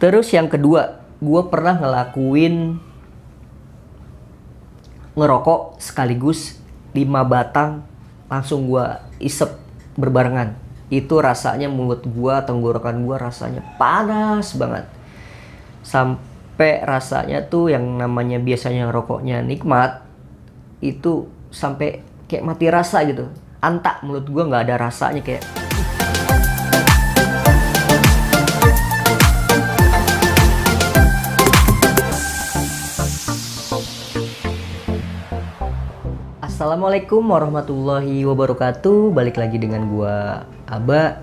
Terus yang kedua, gue pernah ngelakuin ngerokok sekaligus 5 batang langsung gue isep berbarengan. Itu rasanya mulut gue, tenggorokan gue rasanya panas banget. Sampai rasanya tuh yang namanya biasanya rokoknya nikmat, itu sampai kayak mati rasa gitu. Antak, mulut gue nggak ada rasanya kayak. Assalamualaikum warahmatullahi wabarakatuh. Balik lagi dengan gua Aba.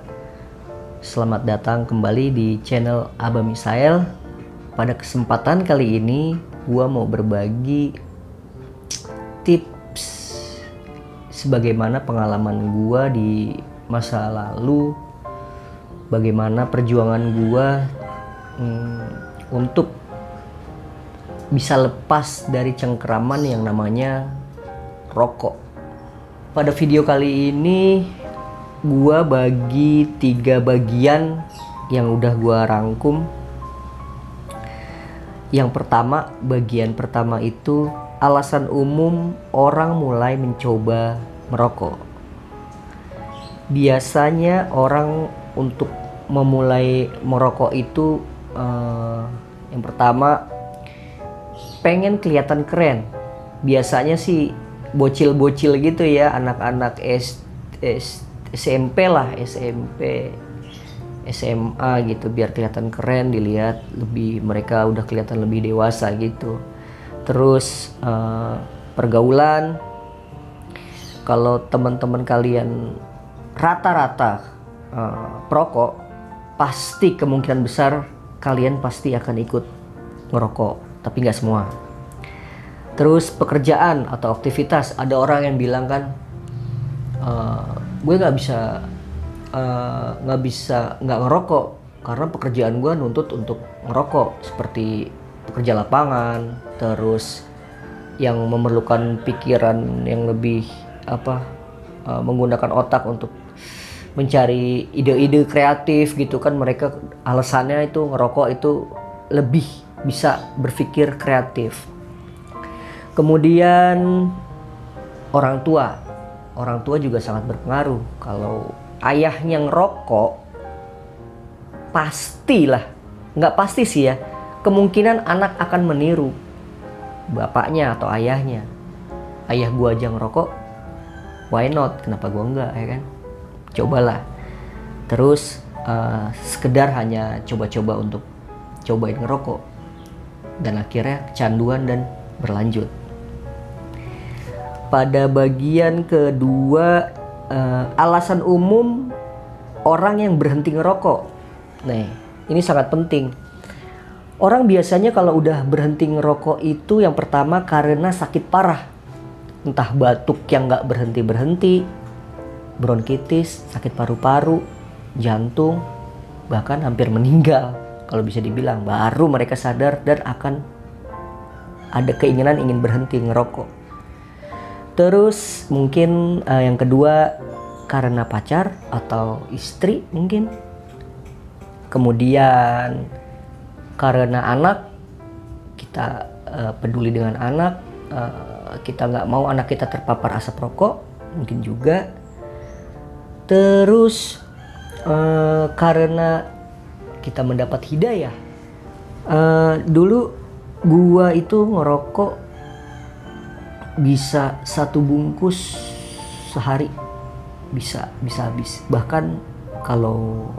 Selamat datang kembali di channel Aba Misael. Pada kesempatan kali ini gua mau berbagi tips sebagaimana pengalaman gua di masa lalu, bagaimana perjuangan gua untuk bisa lepas dari cengkeraman yang namanya rokok. Pada video kali ini gua bagi 3 bagian yang udah gua rangkum. Yang pertama, bagian pertama itu alasan umum orang mulai mencoba merokok. Biasanya orang untuk memulai merokok itu yang pertama pengen kelihatan keren. Biasanya sih bocil-bocil gitu ya, anak-anak SMP lah, SMP, SMA gitu, biar kelihatan keren, dilihat lebih, mereka udah kelihatan lebih dewasa gitu. Terus pergaulan, kalau teman-teman kalian rata-rata perokok, pasti kemungkinan besar kalian pasti akan ikut ngerokok, tapi nggak semua. Terus pekerjaan atau aktivitas, ada orang yang bilang kan, gue nggak bisa nggak ngerokok karena pekerjaan gue nuntut untuk ngerokok, seperti pekerja lapangan, terus yang memerlukan pikiran yang lebih menggunakan otak untuk mencari ide-ide kreatif gitu kan, mereka alasannya itu ngerokok itu lebih bisa berpikir kreatif. Kemudian orang tua juga sangat berpengaruh. Kalau ayahnya ngerokok, pastilah, nggak pasti sih ya, kemungkinan anak akan meniru bapaknya atau ayahnya. Ayah gua aja ngerokok, why not? Kenapa gua enggak, ya kan? Cobalah. Terus sekedar hanya coba-coba untuk cobain ngerokok, dan akhirnya kecanduan dan berlanjut. Pada bagian kedua, alasan umum orang yang berhenti ngerokok. Nah, ini sangat penting. Orang biasanya kalau udah berhenti ngerokok itu yang pertama karena sakit parah. Entah batuk yang nggak berhenti-berhenti, bronkitis, sakit paru-paru, jantung, bahkan hampir meninggal. Kalau bisa dibilang, baru mereka sadar dan akan ada keinginan ingin berhenti ngerokok. Terus mungkin yang kedua karena pacar atau istri mungkin. Kemudian karena anak, kita peduli dengan anak, kita nggak mau anak kita terpapar asap rokok, mungkin juga. Terus karena kita mendapat hidayah. Dulu gua itu ngerokok bisa 1 bungkus sehari, bisa habis. Bahkan kalau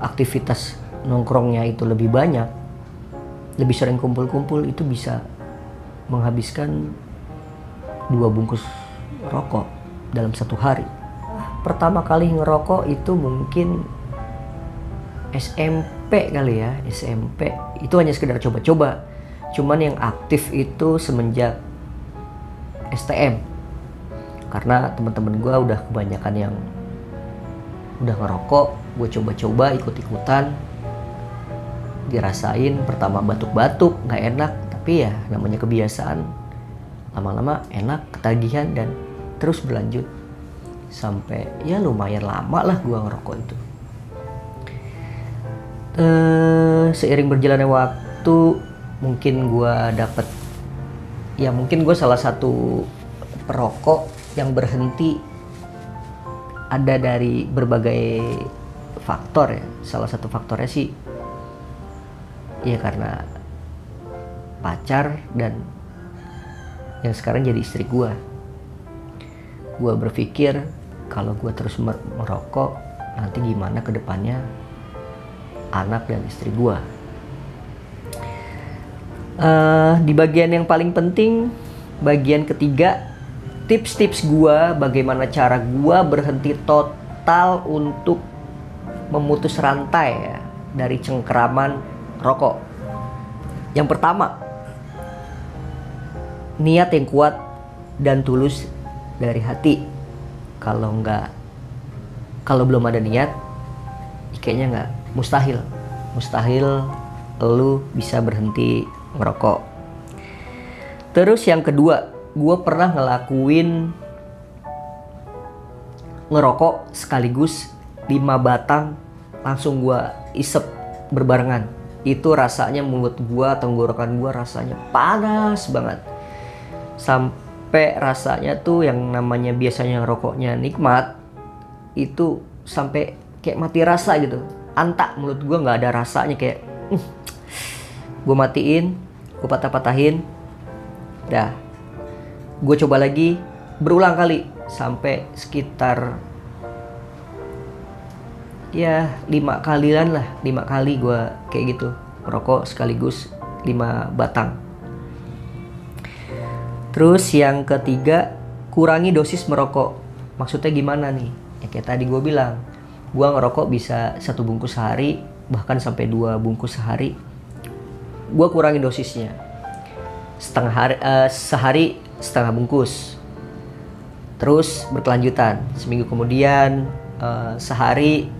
aktivitas nongkrongnya itu lebih banyak, lebih sering kumpul-kumpul, itu bisa menghabiskan 2 bungkus rokok dalam 1 hari. Pertama kali ngerokok itu mungkin SMP kali ya, SMP. Itu hanya sekedar coba-coba. Cuman yang aktif itu semenjak STM, karena teman-teman gue udah kebanyakan yang udah ngerokok, gue coba-coba ikut-ikutan, dirasain. Pertama batuk-batuk, nggak enak, tapi ya namanya kebiasaan, lama-lama enak, ketagihan, dan terus berlanjut sampai ya lumayan lama lah gue ngerokok itu. Seiring berjalannya waktu, mungkin gue dapet, ya mungkin gue salah satu perokok yang berhenti ada dari berbagai faktor ya. Salah satu faktornya sih ya karena pacar dan yang sekarang jadi istri gue. Gue berpikir kalau gue terus merokok, nanti gimana ke depannya anak dan istri gue. Di bagian yang paling penting, bagian ketiga, tips-tips gue bagaimana cara gue berhenti total untuk memutus rantai ya, dari cengkeraman rokok. Yang pertama, niat yang kuat dan tulus dari hati. Kalau belum ada niat, kayaknya nggak, mustahil lu bisa berhenti ngerokok. Terus yang kedua, gue pernah ngelakuin ngerokok sekaligus 5 batang langsung gue isep berbarengan. Itu rasanya mulut gue, tenggorokan gue rasanya panas banget. Sampai rasanya tuh yang namanya biasanya rokoknya nikmat, itu sampai kayak mati rasa gitu. Antak, mulut gue gak ada rasanya, kayak gue matiin, gue patah-patahin. Dah, gue coba lagi berulang kali sampai sekitar ya 5 kali gue kayak gitu merokok sekaligus 5 batang. Terus yang ketiga, kurangi dosis merokok. Maksudnya gimana nih? Ya kayak tadi gue bilang, gue ngerokok bisa 1 bungkus sehari, bahkan sampai 2 bungkus sehari. Gue kurangi dosisnya, sehari setengah bungkus. Terus berkelanjutan, seminggu kemudian sehari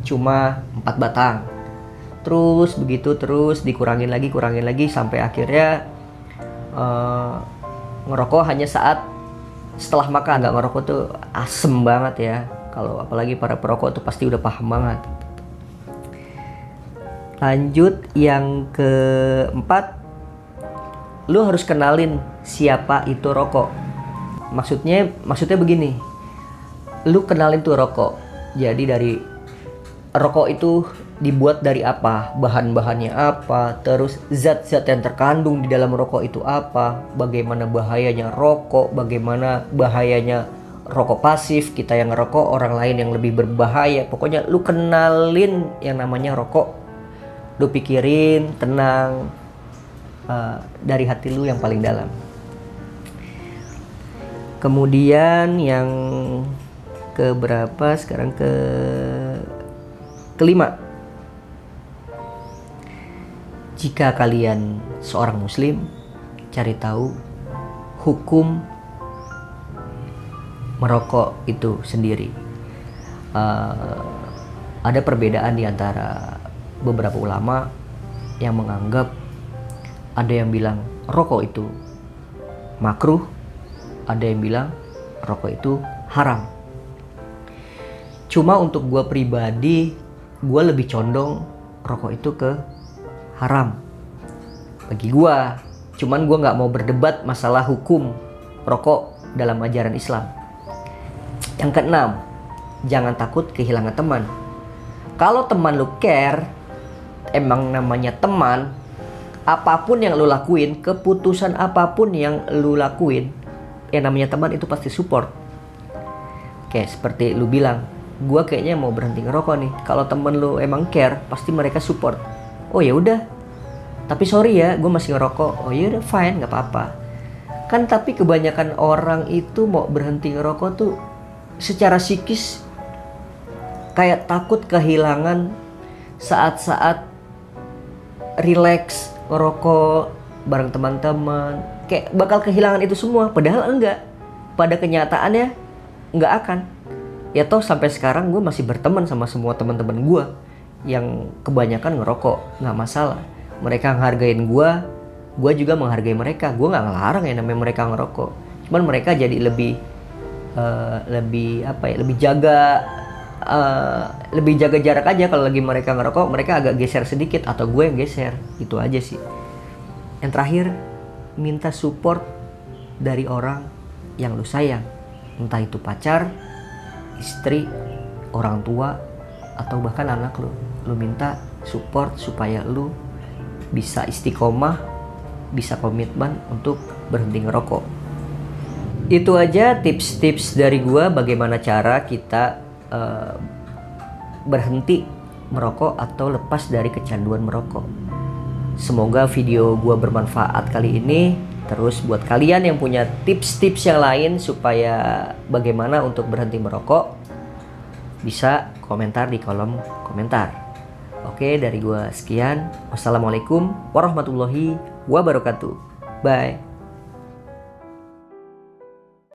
cuma 4 batang. Terus begitu terus dikurangin lagi sampai akhirnya ngerokok hanya saat setelah makan. Nggak ngerokok tuh asem banget ya. Kalau apalagi para perokok tuh pasti udah paham banget. Lanjut yang keempat, lu harus kenalin siapa itu rokok. Maksudnya begini, lu kenalin tuh rokok. Jadi dari rokok itu dibuat dari apa, bahan-bahannya apa, terus zat-zat yang terkandung di dalam rokok itu apa, bagaimana bahayanya rokok, bagaimana bahayanya rokok pasif, kita yang ngerokok, orang lain yang lebih berbahaya. Pokoknya lu kenalin yang namanya rokok, lu pikirin tenang, dari hati lu yang paling dalam. Kemudian yang keberapa sekarang, kelima, jika kalian seorang muslim, cari tahu hukum merokok itu sendiri. Ada perbedaan di antara beberapa ulama yang menganggap, ada yang bilang rokok itu makruh, ada yang bilang rokok itu haram. Cuma untuk gue pribadi, gue lebih condong rokok itu ke haram bagi gue. Cuman gue gak mau berdebat masalah hukum rokok dalam ajaran Islam. Yang keenam, jangan takut kehilangan teman. Kalau teman lu care, emang namanya teman, apapun yang lu lakuin, keputusan apapun yang lu lakuin, yang namanya teman itu pasti support. Kayak seperti lu bilang, gue kayaknya mau berhenti ngerokok nih. Kalau temen lu emang care, pasti mereka support. Oh ya udah, tapi sorry ya, gue masih ngerokok. Oh ya udah, fine, nggak apa-apa. Kan tapi kebanyakan orang itu mau berhenti ngerokok tuh secara psikis kayak takut kehilangan saat-saat relax ngerokok bareng teman-teman. Kayak bakal kehilangan itu semua. Padahal enggak. Pada kenyataannya enggak akan. Ya toh sampai sekarang gue masih berteman sama semua teman-teman gue yang kebanyakan ngerokok, nggak masalah. Mereka ngehargain gue juga menghargai mereka. Gue nggak ngelarang ya namanya mereka ngerokok. Cuman mereka jadi lebih jaga lebih jaga jarak aja. Kalau lagi mereka ngerokok, mereka agak geser sedikit atau gue yang geser, itu aja sih. Yang terakhir, minta support dari orang yang lu sayang, entah itu pacar, istri, orang tua, atau bahkan anak lu. Lu minta support supaya lu bisa istiqomah, bisa komitmen untuk berhenti ngerokok. Itu aja tips-tips dari gua bagaimana cara kita berhenti merokok atau lepas dari kecanduan merokok. Semoga video gua bermanfaat kali ini. Terus buat kalian yang punya tips-tips yang lain supaya bagaimana untuk berhenti merokok, bisa komentar di kolom komentar. Oke, dari gua sekian. Wassalamualaikum warahmatullahi wabarakatuh. Bye.